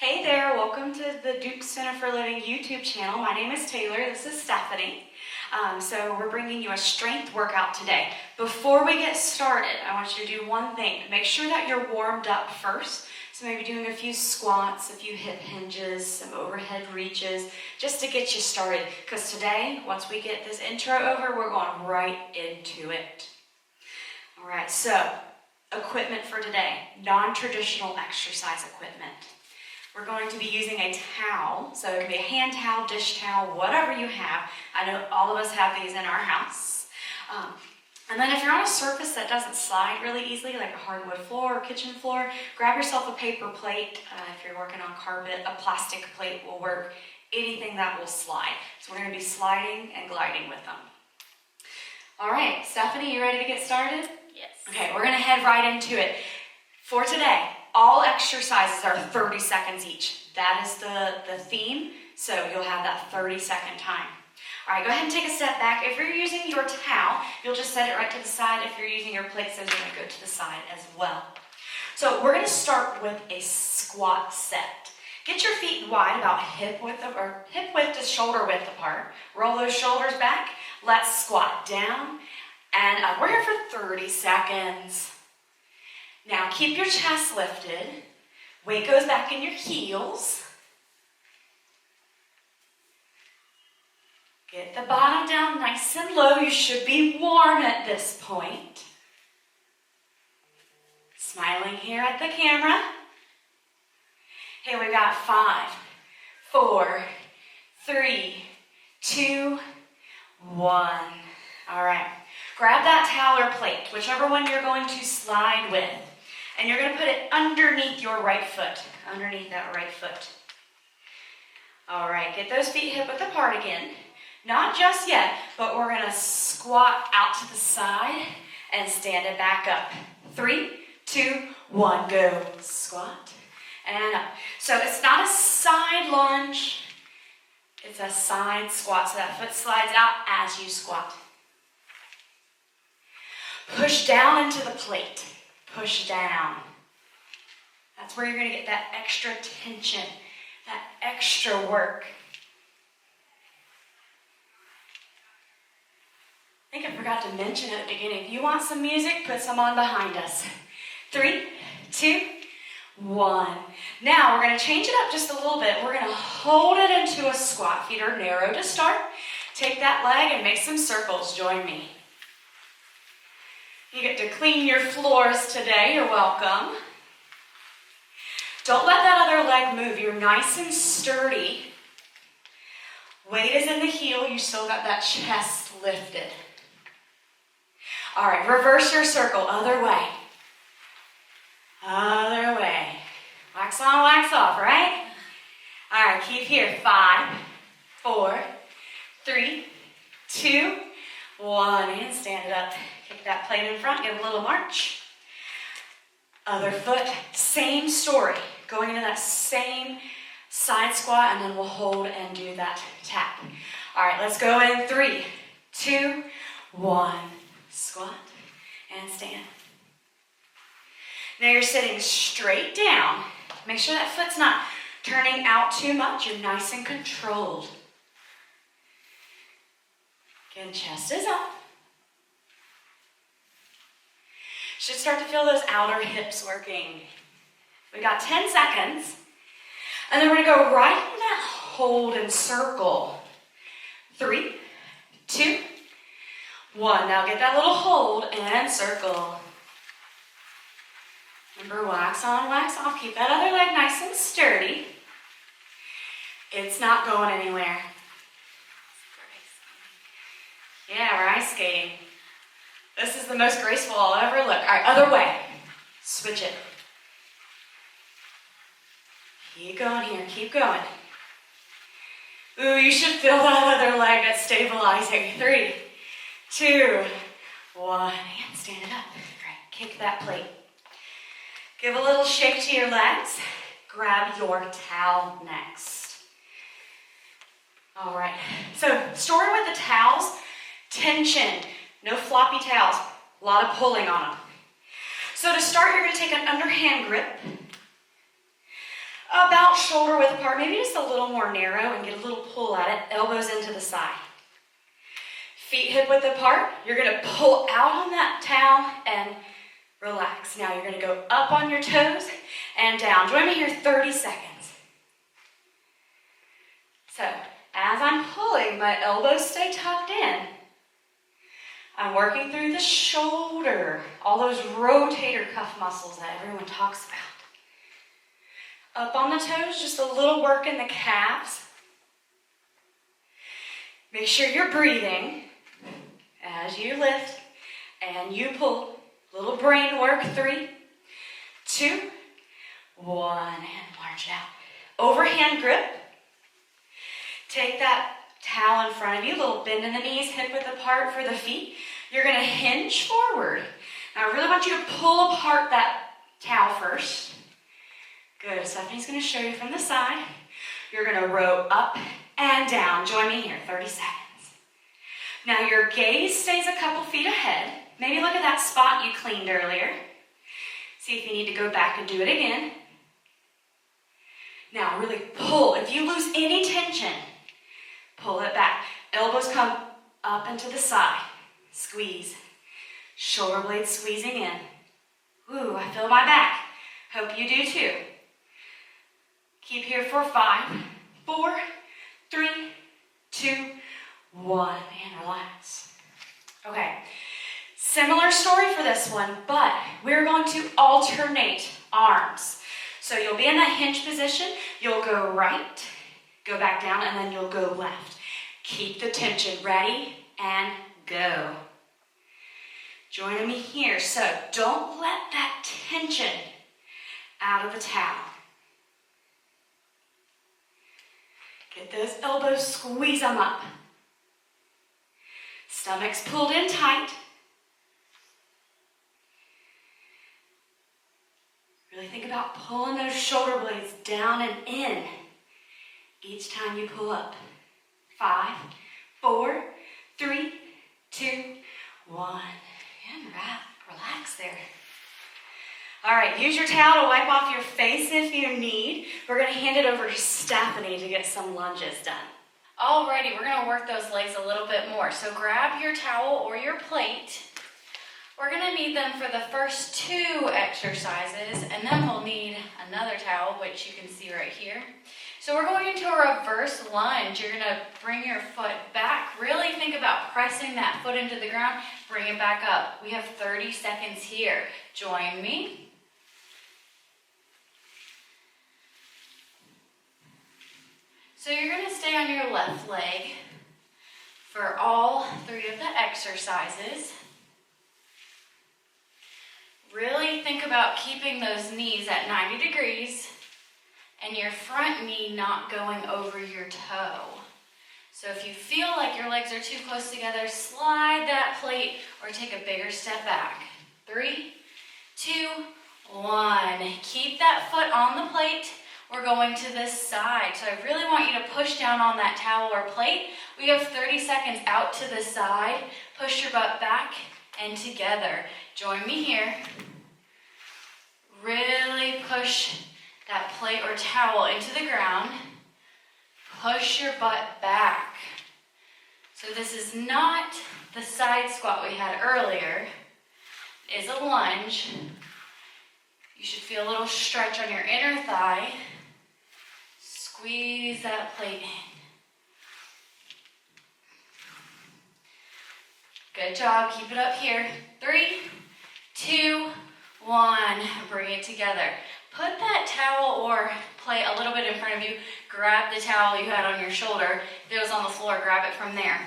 Hey there, welcome to the Duke Center for Living YouTube channel. My name is Taylor, this is Stephanie. So we're bringing you a strength workout today. Before we get started, I want you to do one thing. Make sure that you're warmed up first. So maybe doing a few squats, a few hip hinges, some overhead reaches, just to get you started. Because today, once we get this intro over, we're going right into it. All right, so equipment for today, non-traditional exercise equipment. We're going to be using a towel, so it can be a hand towel, dish towel, whatever you have. I know all of us have these in our house. And then if you're on a surface that doesn't slide really easily, like a hardwood floor or kitchen floor, grab yourself a paper plate. If you're working on carpet, a plastic plate will work. Anything that will slide. So we're going to be sliding and gliding with them. All right, Stephanie, you ready to get started? Yes. Okay, we're going to head right into it. For today, all exercises are 30 seconds each. That is the theme, so you'll have that 30-second time. All right, go ahead and take a step back. If you're using your towel, you'll just set it right to the side. If you're using your plate, so you're going to go to the side as well. So we're going to start with a squat set. Get your feet wide, about hip width to shoulder width apart. Roll those shoulders back. Let's squat down and up. We're here for 30 seconds. Now keep your chest lifted. Weight goes back in your heels. Get the bottom down nice and low. You should be warm at this point. Smiling here at the camera. Hey, we got 5, 4, 3, 2, 1. All right. Grab that towel or plate, whichever one you're going to slide with. And you're going to put it underneath your right foot, underneath that right foot. All right, get those feet hip width apart again. Not just yet, but we're going to squat out to the side and stand it back up. 3, 2, 1, go. Squat and up. So it's not a side lunge, it's a side squat. So that foot slides out as you squat. Push down into the plate. Push down. That's where you're going to get that extra tension, that extra work. I think I forgot to mention at the beginning, if you want some music, put some on behind us. 3, 2, 1. Now we're going to change it up just a little bit. We're going to hold it into a squat. Feet are narrow to start. Take that leg and make some circles. Join me. You get to clean your floors today. You're welcome. Don't let that other leg move. You're nice and sturdy. Weight is in the heel. You still got that chest lifted. All right, reverse your circle. Other way. Other way. Wax on, wax off, right? All right, keep here. 5, 4, 3, 2, 1. And stand it up. Kick that plate in front, give a little march. Other foot, same story. Going into that same side squat, and then we'll hold and do that tap. All right, let's go in 3, 2, 1. Squat and stand. Now you're sitting straight down. Make sure that foot's not turning out too much. You're nice and controlled. Again, chest is up. Should start to feel those outer hips working. We got 10 seconds. And then we're going to go right into that hold and circle. 3, 2, 1. Now get that little hold and circle. Remember, wax on, wax off. Keep that other leg nice and sturdy. It's not going anywhere. Yeah, we're ice skating. This is the most graceful I'll ever look. All right, other way. Switch it. Keep going here, keep going. Ooh, you should feel that other leg that's stabilizing. 3, 2, 1, and stand it up. Great, kick that plate. Give a little shake to your legs. Grab your towel next. All right, so story with the towels, tension. No floppy towels, a lot of pulling on them. So to start, you're going to take an underhand grip, about about shoulder width apart, maybe just a little more narrow, and get a little pull at it. Elbows into the side. Feet hip width apart. You're gonna pull out on that towel and relax. Now you're gonna go up on your toes and down. Join me here 30 seconds. So, as I'm pulling, my elbows stay tucked in. I'm working through the shoulder, all those rotator cuff muscles that everyone talks about. Up on the toes, just a little work in the calves. Make sure you're breathing as you lift and you pull. Little brain work. 3, 2, 1, and march out. Overhand grip. Take that towel in front of you, little bend in the knees, hip width apart for the feet. You're going to hinge forward. Now I really want you to pull apart that towel first. Good. Stephanie's going to show you from the side. You're going to row up and down. Join me here, 30 seconds. Now your gaze stays a couple feet ahead. Maybe look at that spot you cleaned earlier. See if you need to go back and do it again. Now really pull. If you lose any tension, pull it back. Elbows come up and to the side. Squeeze. Shoulder blades squeezing in. Ooh, I feel my back. Hope you do too. Keep here for 5, 4, 3, 2, 1, and relax. Okay, similar story for this one, but we're going to alternate arms. So you'll be in that hinge position, you'll go right, go back down, and then you'll go left. Keep the tension. Ready, and go. Join me here. So don't let that tension out of the towel. Get those elbows, squeeze them up. Stomach's pulled in tight. Really think about pulling those shoulder blades down and in each time you pull up. 5, 4, 3, 2, 1. And relax there. All right, use your towel to wipe off your face if you need. We're going to hand it over to Stephanie to get some lunges done. Alrighty, we're going to work those legs a little bit more. So grab your towel or your plate. We're going to need them for the first 2 exercises, and then we'll need another towel, which you can see right here. So we're going into a reverse lunge. You're going to bring your foot back. Really think about pressing that foot into the ground. Bring it back up. We have 30 seconds here. Join me. So you're going to stay on your left leg for all 3 of the exercises. Really think about keeping those knees at 90 degrees and your front knee not going over your toe. So if you feel like your legs are too close together, slide that plate or take a bigger step back. 3, 2, 1. Keep that foot on the plate. We're going to this side. So I really want you to push down on that towel or plate. We have 30 seconds out to the side. Push your butt back and together. Join me here. Really push that plate or towel into the ground. Push your butt back. So this is not the side squat we had earlier. It is a lunge. You should feel a little stretch on your inner thigh. Squeeze that plate in. Good job. Keep it up here. 3, 2, 1. Bring it together. Put that towel or plate a little bit in front of you. Grab the towel you had on your shoulder. If it was on the floor, grab it from there.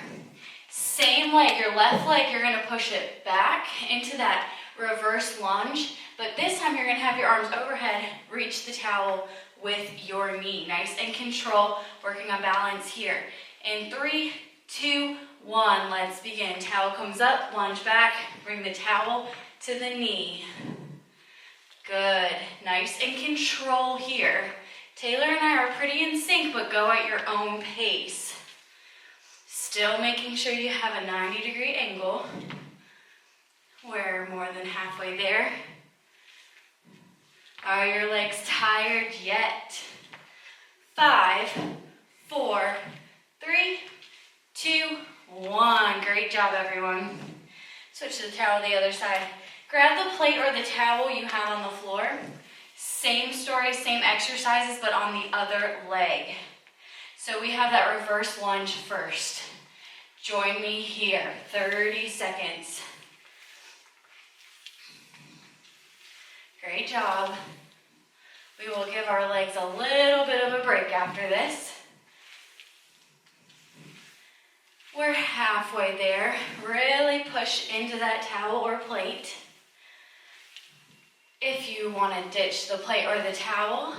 Same leg, your left leg, you're going to push it back into that reverse lunge. But this time you're going to have your arms overhead, reach the towel with your knee. Nice and control, working on balance here. In 3, 2, 1, let's begin. Towel comes up, lunge back, bring the towel to the knee. Good, nice and control here. Taylor and I are pretty in sync, but go at your own pace. Still making sure you have a 90-degree angle. We're more than halfway there. Are your legs tired yet? 5, 4, 3, 2, 1. Great job, everyone. Switch to the towel the other side. Grab the plate or the towel you have on the floor. Same story, same exercises, but on the other leg. So we have that reverse lunge first. Join me here, 30 seconds. Great job. We will give our legs a little bit of a break after this. We're halfway there. Really push into that towel or plate. If you want to ditch the plate or the towel,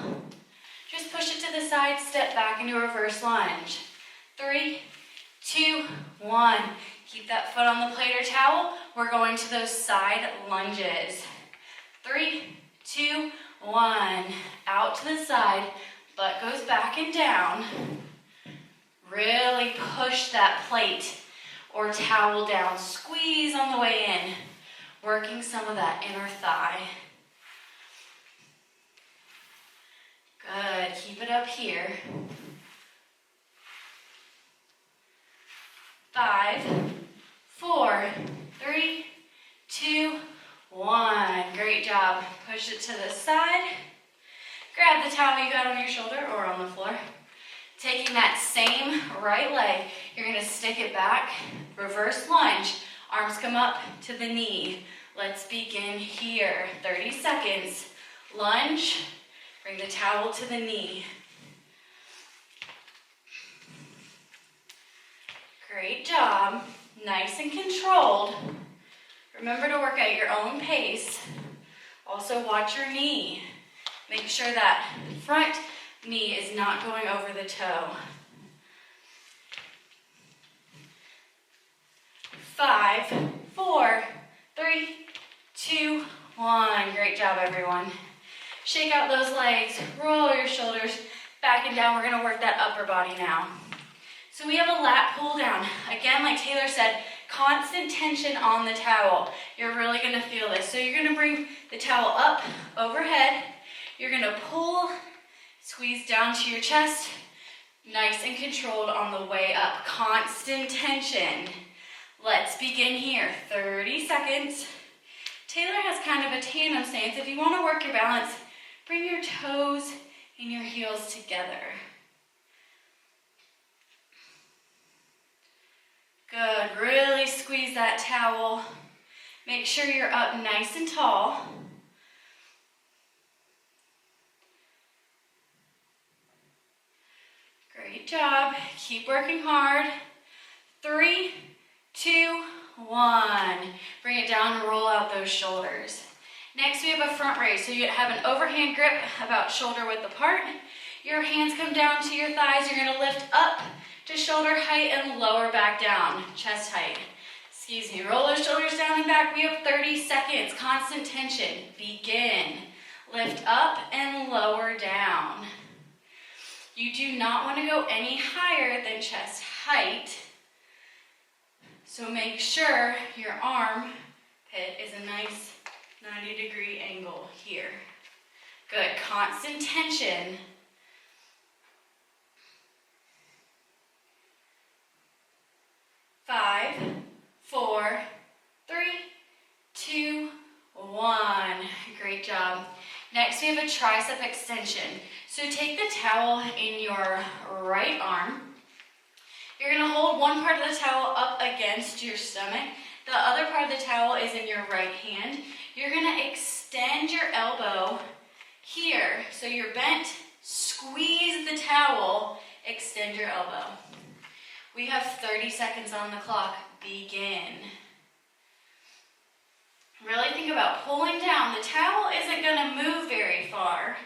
just push it to the side, step back into a reverse lunge. 3, 2, 1. Keep that foot on the plate or towel. We're going to those side lunges. 3, 2, 1. Out to the side, butt goes back and down. Really push that plate or towel down. Squeeze on the way in, working some of that inner thigh. Good, keep it up here. 5, 4, 3, 2, 1. Great job. Push it to the side. Grab the towel you got on your shoulder or on the floor. Taking that same right leg, you're going to stick it back. Reverse lunge. Arms come up to the knee. Let's begin here. 30 seconds. Lunge. Bring the towel to the knee. Great job. Nice and controlled. Remember to work at your own pace. Also watch your knee. Make sure that front knee is not going over the toe. 5, 4, 3, 2, 1. Great job, everyone. Shake out those legs, roll your shoulders back and down. We're going to work that upper body now. So we have a lat pull down. Again, like Taylor said, constant tension on the towel. You're really going to feel this. So you're going to bring the towel up overhead. You're going to pull, squeeze down to your chest. Nice and controlled on the way up. Constant tension. Let's begin here. 30 seconds. Taylor has kind of a tandem stance. If you want to work your balance, bring your toes and your heels together. Good. Really squeeze that towel. Make sure you're up nice and tall. Great job. Keep working hard. 3, 2, 1. Bring it down and roll out those shoulders. Next, we have a front raise. So you have an overhand grip about shoulder width apart. Your hands come down to your thighs. You're going to lift up to shoulder height and lower back down, chest height. Excuse me. Roll those shoulders down and back. We have 30 seconds. Constant tension. Begin. Lift up and lower down. You do not want to go any higher than chest height. So make sure your arm pit is a nice 90-degree angle here. Good. Constant tension. 5, 4, 3, 2, 1. Great job. Next, we have a tricep extension. So take the towel in your right arm. You're going to hold one part of the towel up against your stomach. The other part of the towel is in your right hand. You're going to extend your elbow here. So you're bent, squeeze the towel, extend your elbow. We have 30 seconds on the clock. Begin. Really think about pulling down. The towel isn't going to move very far.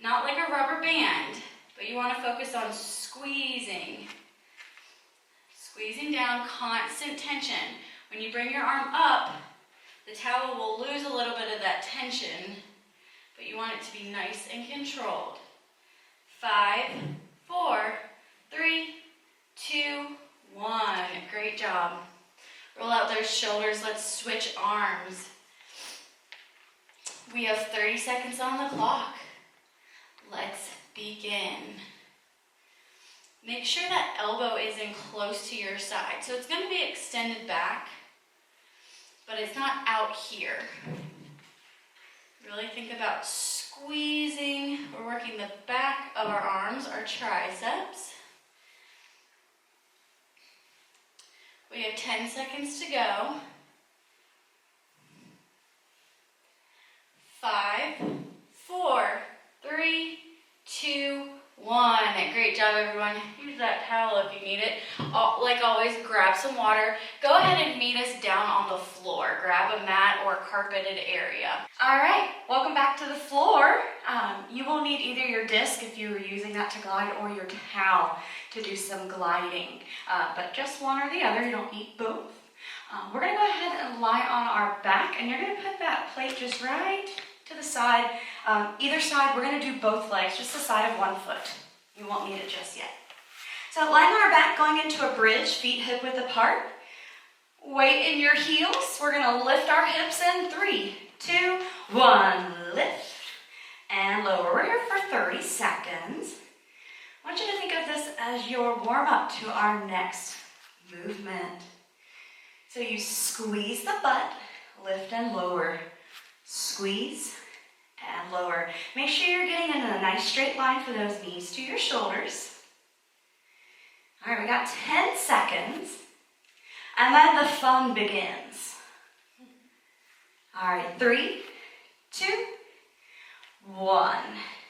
Not like a rubber band, but you want to focus on squeezing. Squeezing down, constant tension. When you bring your arm up, the towel will lose a little bit of that tension, but you want it to be nice and controlled. 5, 4, 3, 2, 1. Great job. Roll out those shoulders. Let's switch arms. We have 30 seconds on the clock. Let's begin. Make sure that elbow is in close to your side. So it's going to be extended back, but it's not out here. Really think about squeezing. We're working the back of our arms, our triceps. We have 10 seconds to go. 5, 4, 3, 2, 1. Great job, everyone. Use that towel if you need it. Like always, grab some water. Go ahead and meet us down on the floor. Grab a mat or carpeted area. All right, welcome back to the floor. You will need either your disc if you were using that to glide or your towel to do some gliding, but just one or the other. You don't need both. We're going to go ahead and lie on our back, and you're going to put that plate just right to the side. Either side, we're going to do both legs, just the side of one foot. You won't need it just yet. So lying on our back, going into a bridge, feet hip width apart. Weight in your heels. We're going to lift our hips in. 3, 2, 1. Lift and lower. We're here for 30 seconds. I want you to think of this as your warm-up to our next movement. So you squeeze the butt, lift and lower. Squeeze and lower. Make sure you're getting in a nice straight line for those knees to your shoulders. All right, we got 10 seconds. And then the fun begins. All right, 3, 2, 1.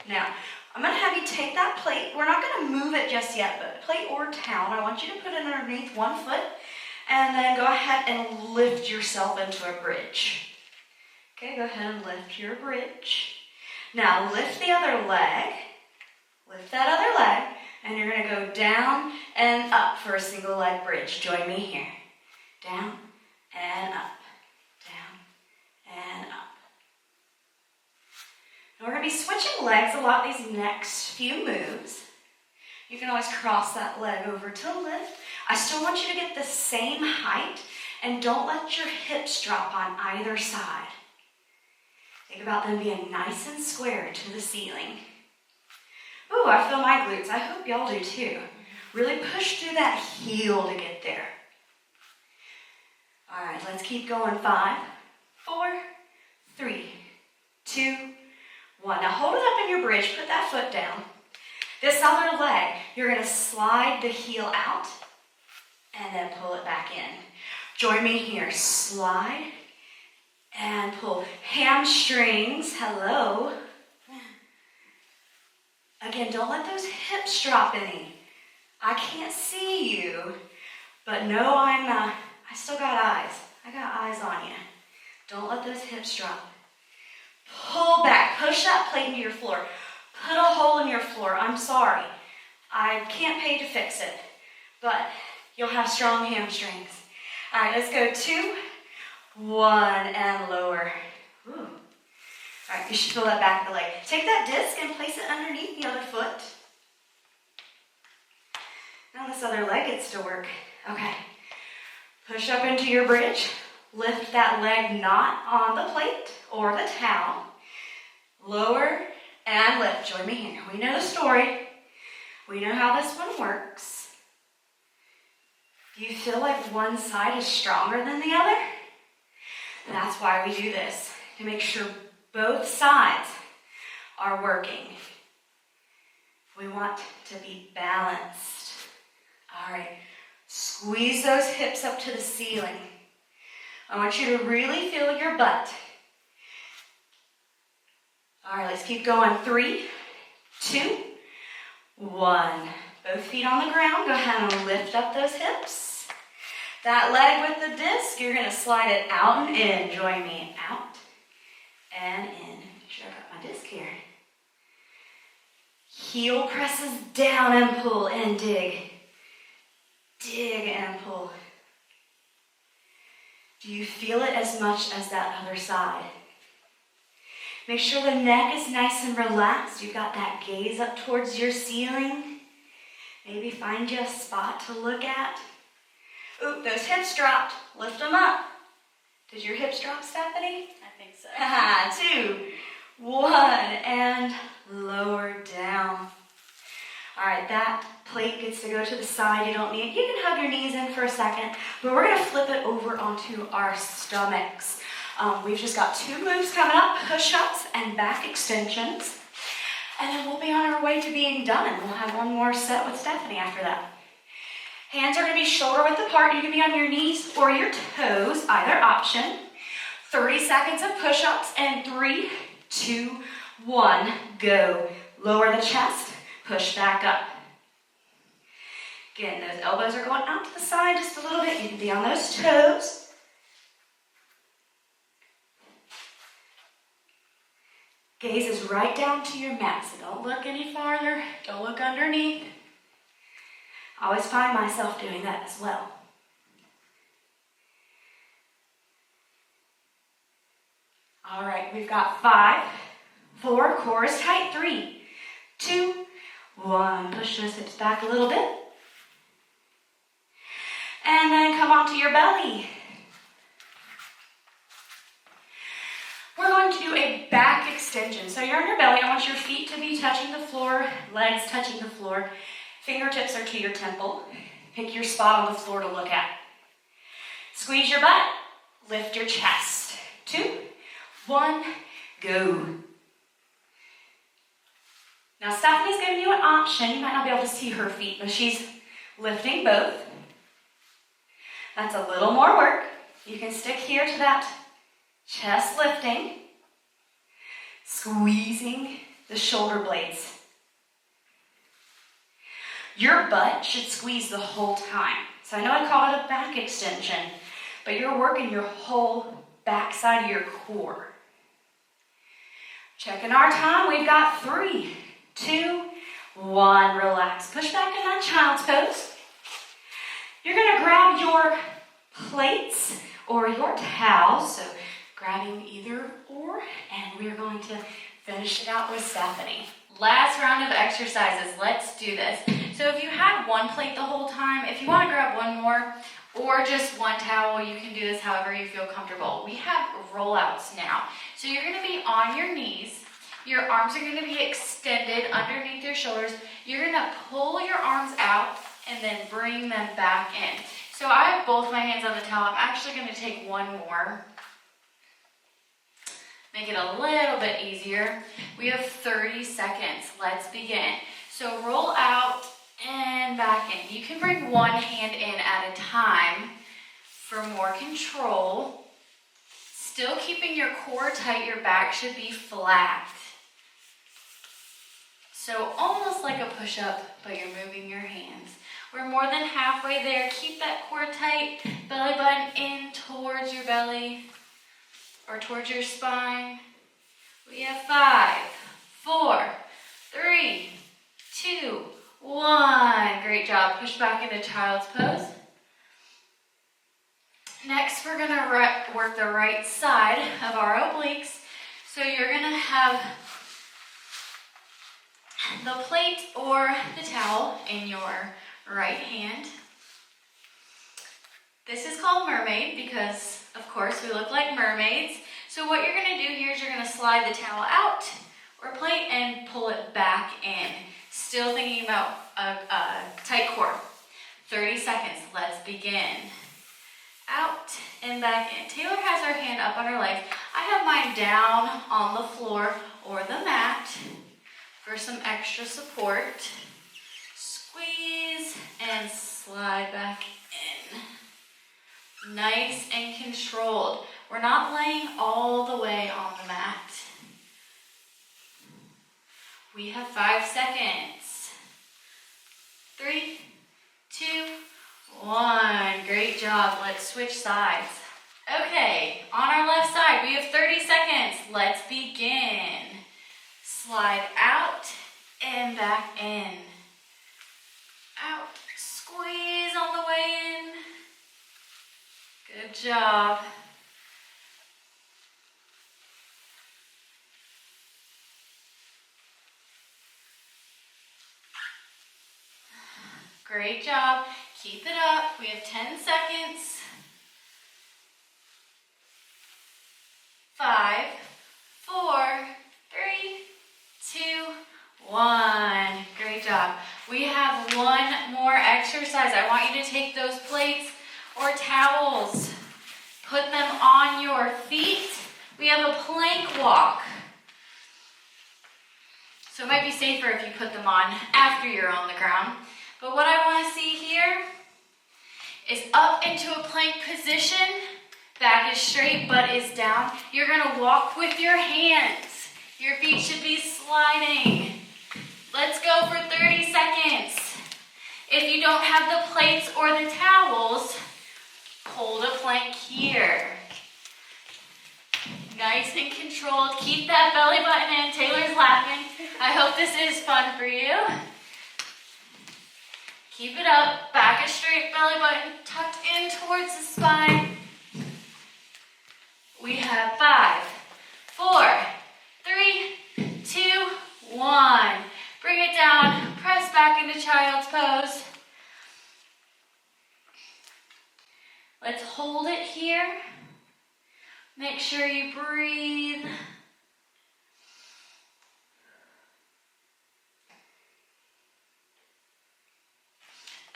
Now, I'm going to have you take that plate. We're not going to move it just yet, but plate or towel, I want you to put it underneath one foot and then go ahead and lift yourself into a bridge. Okay, go ahead and lift your bridge. Now, lift the other leg. Lift that other leg, and you're going to go down and up for a single leg bridge. Join me here. Down and up. Down and up. Now we're going to be switching legs a lot these next few moves. You can always cross that leg over to lift. I still want you to get the same height, and don't let your hips drop on either side. Think about them being nice and square to the ceiling. Ooh, I feel my glutes. I hope y'all do too. Really push through that heel to get there. All right, let's keep going. 5, 4, 3, 2, 1. Now hold it up in your bridge. Put that foot down. This other leg, you're going to slide the heel out and then pull it back in. Join me here. Slide and pull. Hamstrings, hello. Again, don't let those hips drop any. I can't see you, but know I still got eyes. I got eyes on you. Don't let those hips drop. Pull back. Push that plate into your floor. Put a hole in your floor. I'm sorry. I can't pay to fix it, but you'll have strong hamstrings. All right, let's go 2, 1, and lower. Ooh. All right, you should feel that back of the leg. Take that disc and place it underneath the other foot. Now this other leg gets to work. Okay. Push up into your bridge. Lift that leg not on the plate or the towel. Lower and lift. Join me here. We know the story. We know how this one works. Do you feel like one side is stronger than the other? That's why we do this, to make sure both sides are working. We want to be balanced. All right, squeeze those hips up to the ceiling. I want you to really feel your butt. All right, let's keep going. 3, 2, 1. Both feet on the ground. Go ahead and lift up those hips. That leg with the disc, you're going to slide it out and in. Join me. Out and in. Make sure I got my disc here. Heel presses down and pull and dig. Dig and pull. Do you feel it as much as that other side? Make sure the neck is nice and relaxed. You've got that gaze up towards your ceiling. Maybe find you a spot to look at. Oop, those hips dropped. Lift them up. Did your hips drop, Stephanie? I think so. 2, 1, and lower down. All right, that plate gets to go to the side. You don't need, you can hug your knees in for a second, but we're gonna flip it over onto our stomachs. We've just got 2 moves coming up, push-ups and back extensions. And then we'll be on our way to being done. We'll have one more set with Stephanie after that. Hands are gonna be shoulder width apart. You can be on your knees or your toes, either option. 30 seconds of push-ups and 3, 2, 1, go. Lower the chest, push back up. Again, those elbows are going out to the side just a little bit. You can be on those toes. Gaze is right down to your mat, so don't look any farther. Don't look underneath. I always find myself doing that as well. All right, we've got 5, 4, core is tight, 3, 2, 1. Push those hips back a little bit. And then come onto your belly. We're going to do a back extension. So you're on your belly. I want your feet to be touching the floor, legs touching the floor. Fingertips are to your temple. Pick your spot on the floor to look at. Squeeze your butt. Lift your chest. 2, 1, go. Now Stephanie's giving you an option. You might not be able to see her feet, but she's lifting both. That's a little more work. You can stick here to that chest lifting, squeezing the shoulder blades. Your butt should squeeze the whole time. So I know I call it a back extension, but you're working your whole back side of your core. Checking our time, we've got 3, 2, 1, relax. Push back in that child's pose. You're gonna grab your plates or your towels, so grabbing either or, and we're going to finish it out with Stephanie. Last round of exercises, let's do this. So if you had one plate the whole time, if you want to grab one more or just one towel, you can do this however you feel comfortable. We have rollouts now. So you're going to be on your knees. Your arms are going to be extended underneath your shoulders. You're going to pull your arms out and then bring them back in. So I have both my hands on the towel. I'm actually going to take one more. Make it a little bit easier. We have 30 seconds. Let's begin. So roll out and back in. You can bring one hand in at a time for more control. Still keeping your core tight, your back should be flat. So almost like a push-up, but you're moving your hands. We're more than halfway there. Keep that core tight, belly button in towards your belly or towards your spine. We have 5, 4, 3, 2, 1. Great job. Push back into child's pose. Next, we're going to work the right side of our obliques. So you're going to have the plate or the towel in your right hand. This is called mermaid because, of course, we look like mermaids. So what you're going to do here is you're going to slide the towel out or plate and pull it back in. Still thinking about a tight core. 30 seconds. Let's begin. Out and back in. Taylor has her hand up on her legs. I have mine down on the floor or the mat for some extra support. Squeeze and slide back in. Nice and controlled. We're not laying all the way on the mat. We have 5 seconds. 3, 2, 1. Great job. Let's switch sides. Okay, on our left side, we have 30 seconds. Let's begin. Slide out and back in. Out. Squeeze on the way in. Good job. Great job. Keep it up. We have 10 seconds. 5, 4, 3, 2, 1. Great job. We have one more exercise. I want you to take those plates or towels, put them on your feet. We have a plank walk. So it might be safer if you put them on after you're on the ground. But what I want to see here is up into a plank position. Back is straight, butt is down. You're going to walk with your hands. Your feet should be sliding. Let's go for 30 seconds. If you don't have the plates or the towels, hold a plank here. Nice and controlled. Keep that belly button in. Taylor's laughing. I hope this is fun for you. Keep it up. Back is straight, belly button tucked in towards the spine. We have 5, 4, 3, 2, 1. Bring it down. Press back into child's pose. Let's hold it here. Make sure you breathe.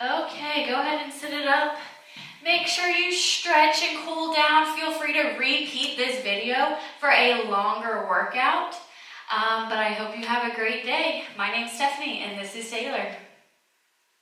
Okay, go ahead and sit it up. Make sure you stretch and cool down. Feel free to repeat this video for a longer workout. But I hope you have a great day. My name's Stephanie, and this is Taylor.